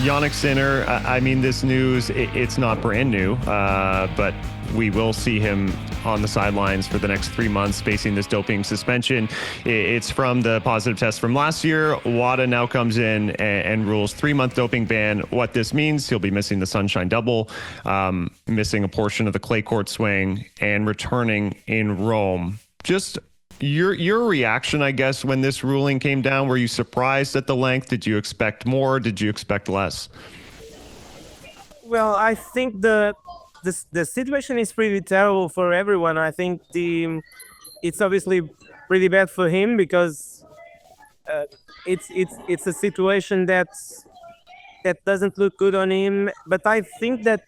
Jannik Sinner, I mean, this news, it's not brand new, but we will see him on the sidelines for the next 3 months facing this doping suspension. It's from the positive test from last year. WADA now comes in and rules 3-month doping ban. What this means, he'll be missing the Sunshine Double, missing a portion of the clay court swing, and returning in Rome. Just your reaction, I guess, when this ruling came down, were you surprised at the length? Did you expect more? Did you expect less? Well, I think the situation is pretty terrible for everyone. I think it's obviously pretty bad for him because it's a situation that doesn't look good on him. But I think that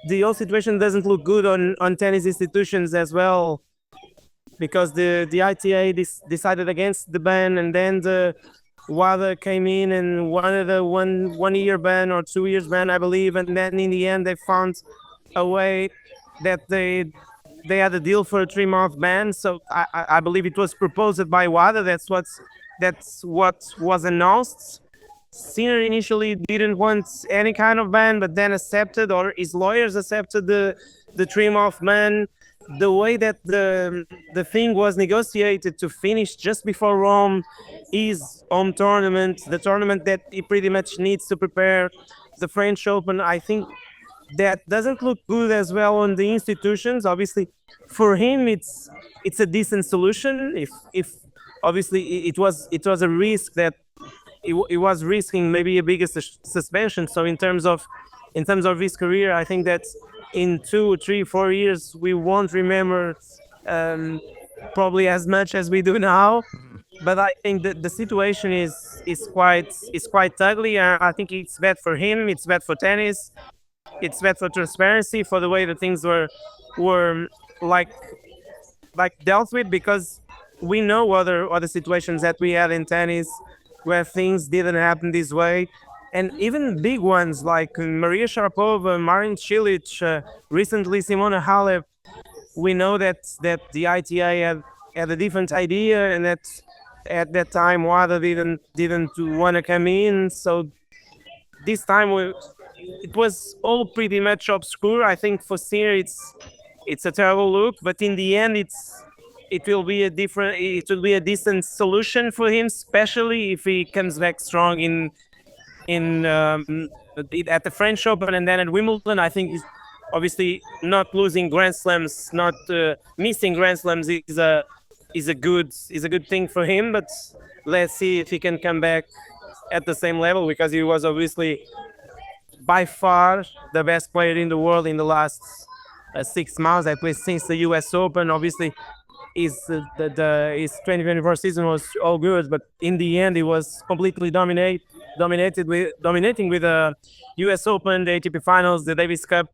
the whole situation doesn't look good on tennis institutions as well, because the ITA decided against the ban, and then the WADA came in and wanted a one year ban or 2 years ban, I believe, and then in the end they found a way that they had a deal for a 3-month ban. So I believe it was proposed by WADA. That's what was announced. Sinner initially didn't want any kind of ban, but then accepted, or his lawyers accepted the 3-month ban. The way that the thing was negotiated to finish just before Rome, his home tournament, the tournament that he pretty much needs to prepare the French Open, I think that doesn't look good as well on the institutions. Obviously, for him, it's a decent solution. If obviously it was a risk that it was risking maybe a bigger suspension. So in terms of his career, I think that in 2, 3, 4 years we won't remember probably as much as we do now. But I think that the situation is quite ugly. I think it's bad for him. It's bad for tennis. It's bad for transparency, for the way that things were like dealt with, because we know other situations that we had in tennis where things didn't happen this way. And even big ones like Maria Sharapova, Marin Cilic, recently Simona Halep, we know that the ITA had a different idea, and that at that time WADA didn't want to come in. So this time it was all pretty much obscure. I think for Sinner it's a terrible look, but in the end it will be a decent solution for him, especially if he comes back strong at the French Open and then at Wimbledon. I think obviously not losing Grand Slams, not missing Grand Slams is a good thing for him. But let's see if he can come back at the same level, because he was obviously by far the best player in the world in the last 6 months, at least since the U.S. Open. Obviously, his 2024 season was all good, but in the end, he was completely dominating with the U.S. Open, the ATP Finals, the Davis Cup,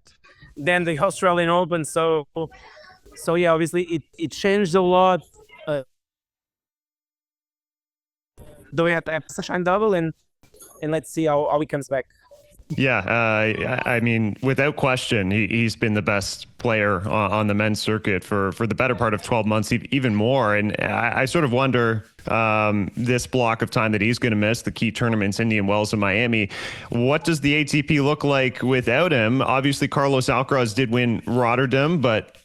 then the Australian Open. So yeah, obviously it changed a lot. The way at the Sunshine Double, and let's see how he comes back. Yeah, I mean, without question, he's been the best player on the men's circuit for the better part of 12 months, even more. And I sort of wonder, this block of time that he's going to miss, the key tournaments, Indian Wells and Miami, what does the ATP look like without him? Obviously, Carlos Alcaraz did win Rotterdam, but,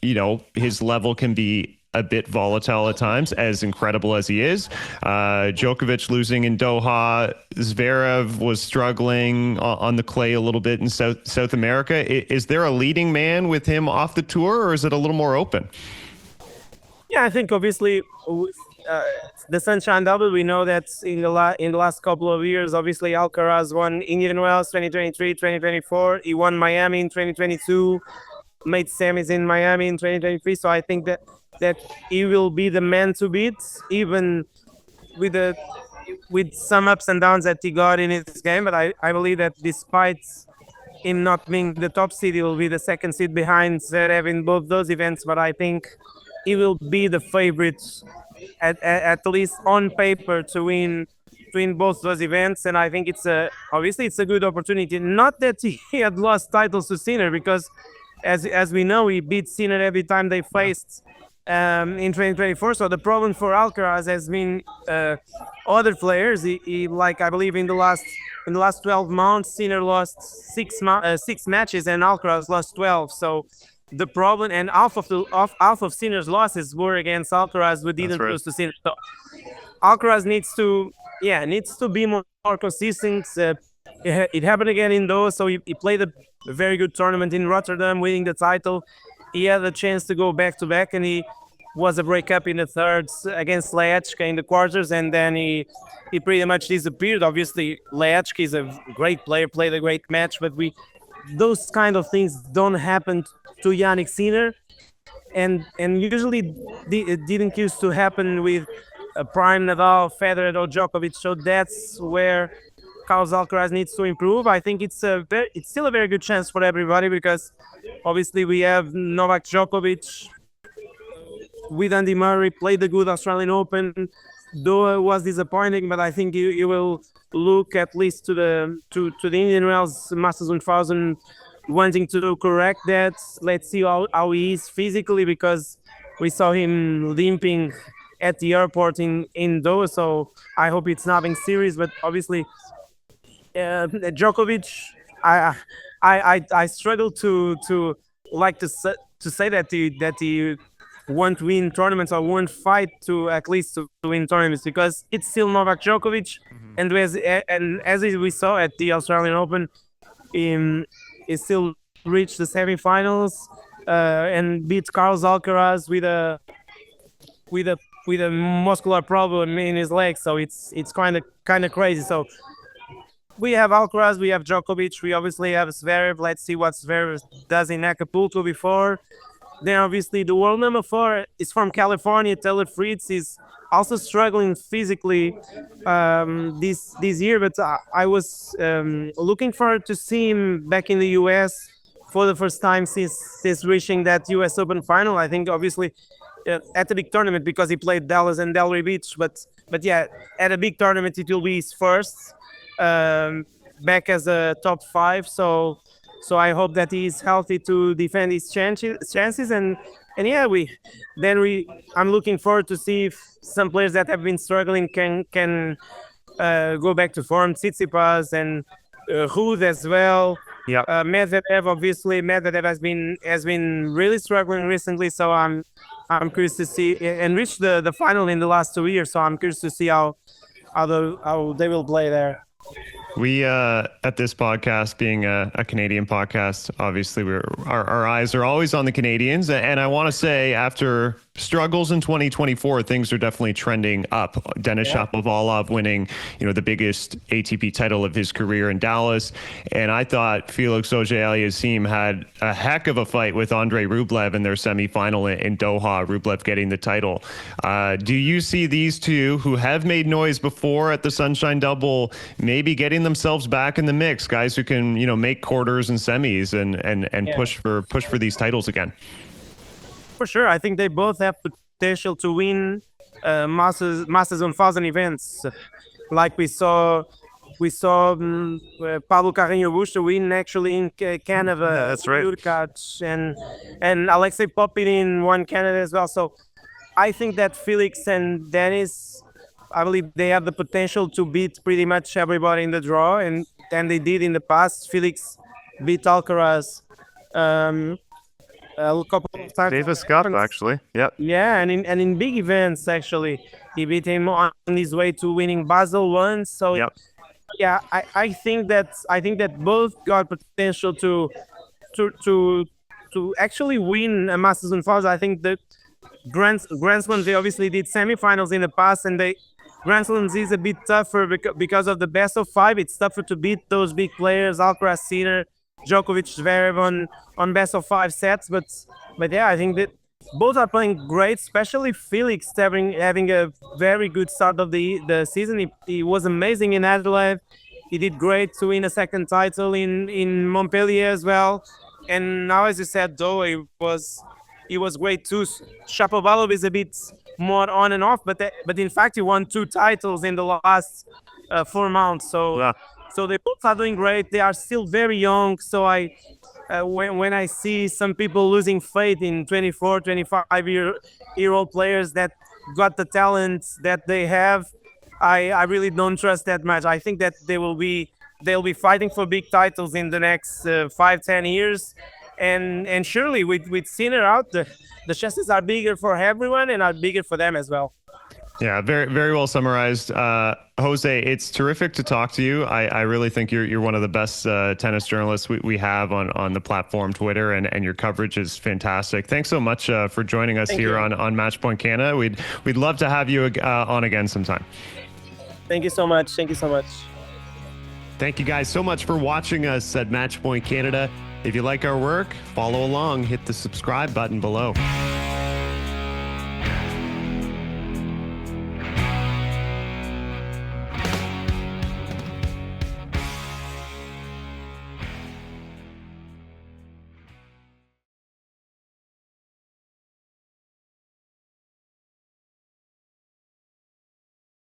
his level can be a bit volatile at times, as incredible as he is. Djokovic losing in Doha. Zverev was struggling on the clay a little bit in South America. Is there a leading man with him off the tour, or is it a little more open? Yeah, I think obviously the Sunshine Double, we know that in the last couple of years, obviously Alcaraz won Indian Wells 2023, 2024. He won Miami in 2022, made semis in Miami in 2023. So I think that he will be the man to beat, even with some ups and downs that he got in his game. But I believe that despite him not being the top seed, he will be the second seed behind Zverev in both those events. But I think he will be the favorite, at least on paper, to win both those events. And I think obviously it's a good opportunity. Not that he had lost titles to Sinner, because as we know, he beat Sinner every time they faced in 2024. So the problem for Alcaraz has been other players. Like I believe in the last 12 months, Sinner lost six matches and Alcaraz lost 12. So the problem and half of Sinner's losses were against Alcaraz, who didn't lose to Sinner. So Alcaraz needs to be more consistent. It happened again in those, so he played a very good tournament in Rotterdam, winning the title. He had a chance to go back to back, and he was a breakup in the thirds against Lehečka in the quarters, and then he pretty much disappeared. Obviously, Lehečka is a great player, played a great match, but those kind of things don't happen to Jannik Sinner, and usually it didn't used to happen with prime Nadal, Federer, or Djokovic. So that's where Carlos Alcaraz needs to improve. I think it's still a very good chance for everybody because obviously we have Novak Djokovic with Andy Murray, played the good Australian Open. Though it was disappointing, but I think you will look at least to the Indian Wells Masters 1000 wanting to correct that. Let's see how he is physically because we saw him limping at the airport in Doha. So I hope it's nothing serious. But obviously, Djokovic, I struggle to like to say that he won't win tournaments or won't fight to at least to win tournaments because it's still Novak Djokovic, and as we saw at the Australian Open, he still reached the semifinals and beat Carlos Alcaraz with a muscular problem in his leg. So it's kind of crazy. So we have Alcaraz, we have Djokovic, we obviously have Zverev. Let's see what Zverev does in Acapulco before. Then obviously the world number 4 is from California. Taylor Fritz is also struggling physically this year, but I was looking forward to see him back in the US for the first time since reaching that US Open final. I think obviously at a big tournament because he played Dallas and Delray Beach, but yeah, at a big tournament it will be his first back as a top 5. So I hope that he's healthy to defend his chances and yeah, I'm looking forward to see if some players that have been struggling can go back to form. Tsitsipas and Ruud as well. Yeah. Medvedev, obviously, has been really struggling recently. So I'm curious to see and reach the final in the last 2 years. So I'm curious to see how they will play there. We at this podcast, being a Canadian podcast, obviously our eyes are always on the Canadians, and I want to say after struggles in 2024, things are definitely trending up. Denis Shapovalov winning, the biggest ATP title of his career in Dallas, and I thought Felix Auger-Aliassime had a heck of a fight with Andrei Rublev in their semifinal in Doha. Rublev getting the title. Do you see these two, who have made noise before at the Sunshine Double, maybe getting themselves back in the mix? Guys who can, make quarters and semis and push for these titles again. For sure, I think they both have potential to win Masters 1000 events. Like we saw Pablo Carreño Busta win actually in Canada. Yeah, that's right. Urkac and Alexei Popyrin won Canada as well. So I think that Felix and Denis, I believe they have the potential to beat pretty much everybody in the draw, and they did in the past. Felix beat Alcaraz a couple of times. Davis Cup, actually. Yep. Yeah, and in big events actually, he beat him on his way to winning Basel once. So Yep. yeah, I think that both got potential to actually win a Masters 1000. I think the Grand Slams, they obviously did semifinals in the past, and Grand Slams is a bit tougher because of the best of 5. It's tougher to beat those big players, Alcaraz, Sinner, Djokovic, Zverev on best of 5 sets. But yeah, I think that both are playing great, especially Felix having a very good start of the season. He was amazing in Adelaide. He did great to win a second title in Montpellier as well. And now, as you said, though, he was great too. Shapovalov is a bit more on and off, but in fact he won 2 titles in the last 4 months. So Yeah. So they both are doing great. They are still very young. So when I see some people losing faith in 24, 25-year old players that got the talent that they have, I really don't trust that much. I think that they'll be fighting for big titles in the next 5, 10 years, and surely with Sinner out, the chances are bigger for everyone and are bigger for them as well. Yeah, very well summarized. Jose, it's terrific to talk to you. I really think you're one of the best tennis journalists we have on the platform Twitter, and your coverage is fantastic. Thanks so much for joining us Thank here you. on Matchpoint Canada. We'd love to have you on again sometime. Thank you so much. Thank you so much. Thank you guys so much for watching us at Matchpoint Canada. If you like our work, follow along, hit the subscribe button below.